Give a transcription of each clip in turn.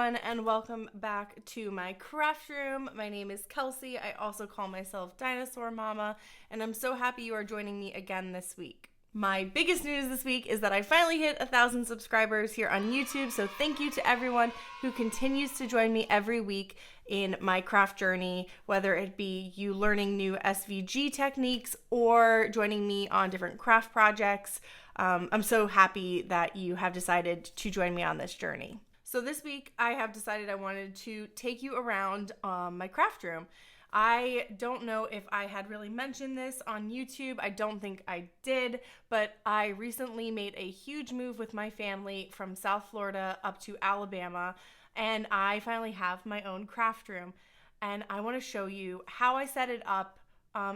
everyone, and welcome back to my craft room. My name is Kelsey. I also call myself Dinosaur Mama, and I'm so happy you are joining me again this week. My biggest news this week is that I finally hit 1,000 subscribers here on YouTube, so thank you to everyone who continues to join me every week in my craft journey, whether it be you learning new SVG techniques or joining me on different craft projects. I'm so happy that you have decided to join me on this journey. So this week I have decided I wanted to take you around my craft room. I don't know if I had really mentioned this on YouTube. I don't think I did, but I recently made a huge move with my family from South Florida up to Alabama, and I finally have my own craft room. And I want to show you how I set it up.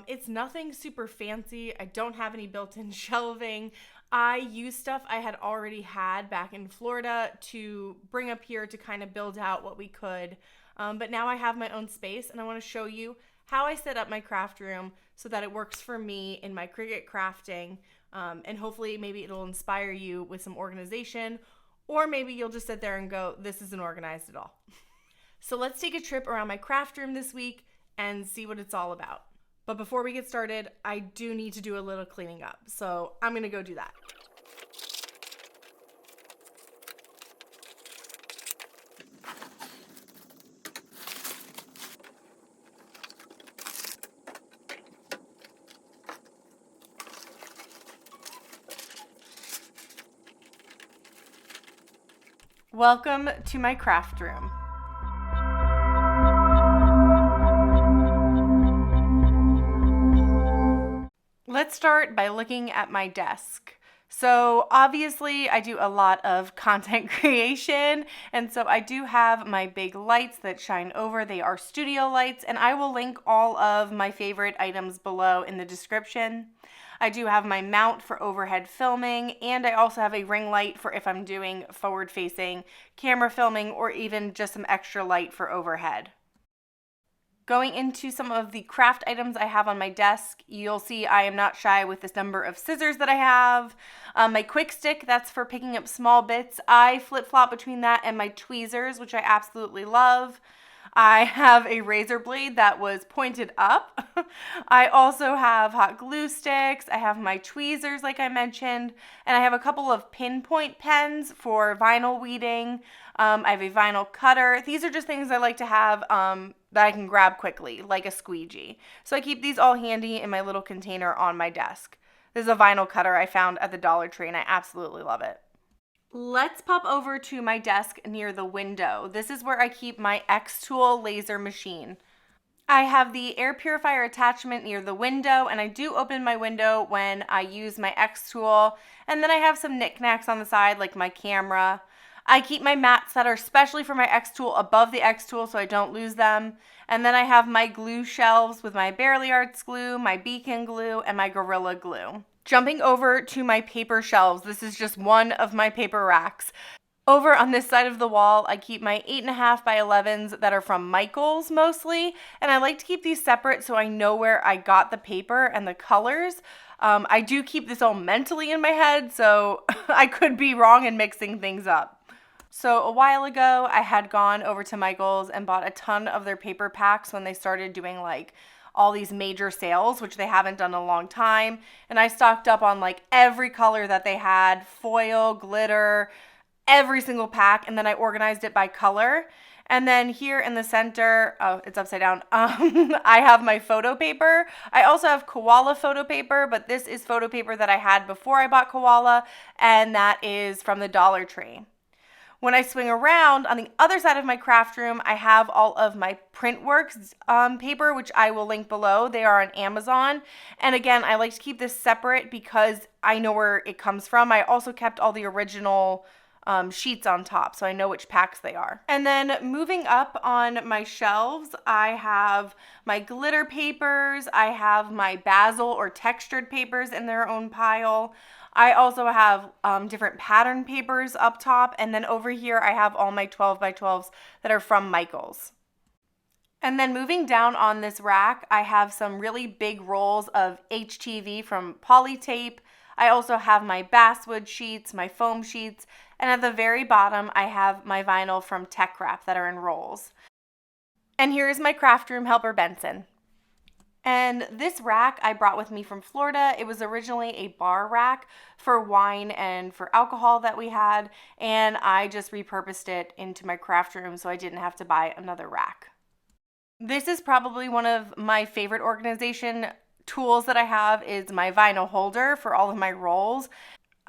It's nothing super fancy. I don't have any built-in shelving. I used stuff I had already had back in Florida to bring up here to kind of build out what we could. But now I have my own space, and I want to show you how I set up my craft room so that it works for me in my Cricut crafting. And hopefully maybe it'll inspire you with some organization, or maybe you'll just sit there and go, this isn't organized at all. So let's take a trip around my craft room this week and see what it's all about. But before we get started, I do need to do a little cleaning up. So I'm gonna go do that. Welcome to my craft room. Let's start by looking at my desk. So obviously I do a lot of content creation, and so I do have my big lights that shine over. They are studio lights, and I will link all of my favorite items below in the description. I do have my mount for overhead filming, and I also have a ring light for if I'm doing forward-facing camera filming or even just some extra light for overhead. Going into some of the craft items I have on my desk, you'll see I am not shy with this number of scissors that I have. My quick stick, that's for picking up small bits. I flip-flop between that and my tweezers, which I absolutely love. I have a razor blade that was pointed up. I also have hot glue sticks. I have my tweezers, like I mentioned, and I have a couple of pinpoint pens for vinyl weeding. I have a vinyl cutter. These are just things I like to have that I can grab quickly, like a squeegee. So I keep these all handy in my little container on my desk. This is a vinyl cutter I found at the Dollar Tree, and I absolutely love it. Let's pop over to my desk near the window. This is where I keep my X-Tool laser machine. I have the air purifier attachment near the window, and I do open my window when I use my X-Tool. And then I have some knickknacks on the side, like my camera. I keep my mats that are specially for my X-Tool above the X-Tool so I don't lose them. And then I have my glue shelves with my Barely Arts glue, my Beacon glue, and my Gorilla glue. Jumping over to my paper shelves, this is just one of my paper racks. Over on this side of the wall, I keep my 8.5 by 11s that are from Michaels mostly, and I like to keep these separate so I know where I got the paper and the colors. I do keep this all mentally in my head, so I could be wrong in mixing things up. So a while ago, I had gone over to Michaels and bought a ton of their paper packs when they started doing like all these major sales, which they haven't done in a long time. And I stocked up on like every color that they had, foil, glitter, every single pack. And then I organized it by color. And then here in the center, oh, it's upside down. I have my photo paper. I also have koala photo paper, but this is photo paper that I had before I bought koala. And that is from the Dollar Tree. When I swing around, on the other side of my craft room, I have all of my Printworks paper, which I will link below. They are on Amazon. And again, I like to keep this separate because I know where it comes from. I also kept all the original sheets on top, so I know which packs they are. And then moving up on my shelves, I have my glitter papers. I have my basil or textured papers in their own pile. I also have different pattern papers up top, and then over here I have all my 12 by 12s that are from Michaels. And then moving down on this rack, I have some really big rolls of HTV from Polytape. I also have my basswood sheets, my foam sheets, and at the very bottom I have my vinyl from Tech Wrap that are in rolls. And here's my craft room helper Benson. And this rack I brought with me from Florida. It was originally a bar rack for wine and for alcohol that we had, and I just repurposed it into my craft room so I didn't have to buy another rack. This is probably one of my favorite organization tools that I have is my vinyl holder for all of my rolls.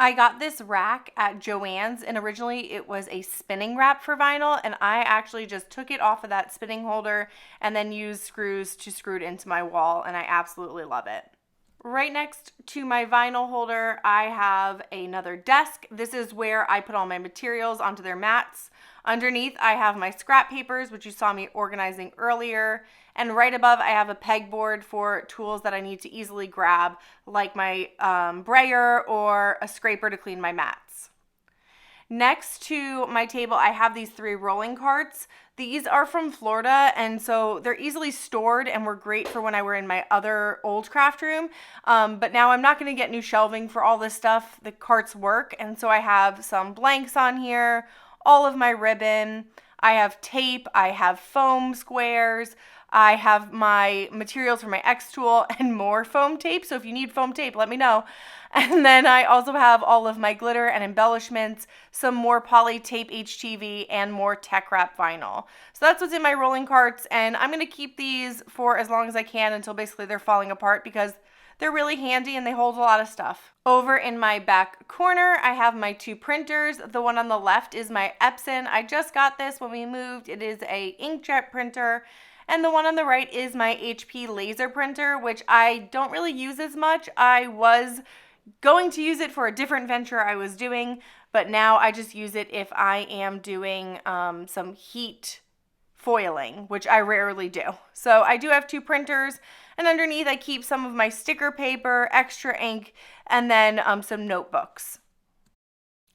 I got this rack at Joann's, and originally it was a spinning wrap for vinyl, and I actually just took it off of that spinning holder and then used screws to screw it into my wall, and I absolutely love it. Right next to my vinyl holder, I have another desk. This is where I put all my materials onto their mats. Underneath, I have my scrap papers, which you saw me organizing earlier. And right above, I have a pegboard for tools that I need to easily grab, like my brayer or a scraper to clean my mats. Next to my table, I have these 3 rolling carts. These are from Florida, and so they're easily stored and were great for when I were in my other old craft room. But now I'm not going to get new shelving for all this stuff. The carts work, and so I have some blanks on here, all of my ribbon. I have tape, I have foam squares, I have my materials for my X tool and more foam tape. So if you need foam tape, let me know. And then I also have all of my glitter and embellishments, some more poly tape HTV, and more Tech Wrap vinyl. So that's what's in my rolling carts, and I'm going to keep these for as long as I can until basically they're falling apart because they're really handy and they hold a lot of stuff. Over in my back corner, I have my 2 printers. The one on the left is my Epson. I just got this when we moved. It is a inkjet printer. And the one on the right is my HP laser printer, which I don't really use as much. I was going to use it for a different venture I was doing, but now I just use it if I am doing some heat foiling, which I rarely do. So I do have 2 printers, and underneath I keep some of my sticker paper, extra ink, and then some notebooks.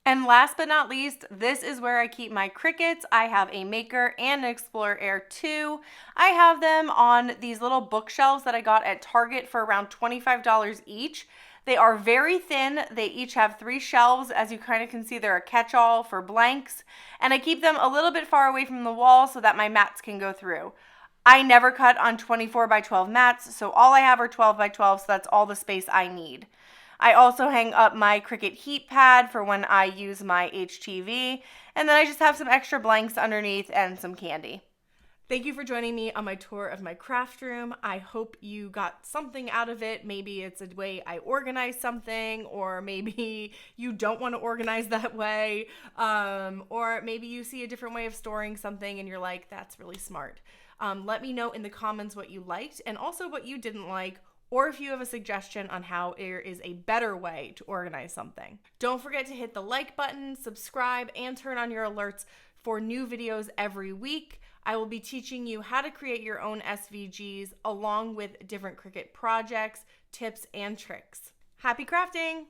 And last but not least, this is where I keep my Cricuts. I have a Maker and an Explorer Air 2. I have them on these little bookshelves that I got at Target for around $25 each. They are very thin. They each have 3 shelves. As you kind of can see, they're a catch-all for blanks. And I keep them a little bit far away from the wall so that my mats can go through. I never cut on 24 by 12 mats, so all I have are 12 by 12, so that's all the space I need. I also hang up my Cricut heat pad for when I use my HTV, and then I just have some extra blanks underneath and some candy. Thank you for joining me on my tour of my craft room. I hope you got something out of it. Maybe it's a way I organize something, or maybe you don't want to organize that way, or maybe you see a different way of storing something and you're like, that's really smart. Let me know in the comments what you liked and also what you didn't like, or if you have a suggestion on how there is a better way to organize something. Don't forget to hit the like button, subscribe, and turn on your alerts for new videos every week. I will be teaching you how to create your own SVGs along with different Cricut projects, tips, and tricks. Happy crafting!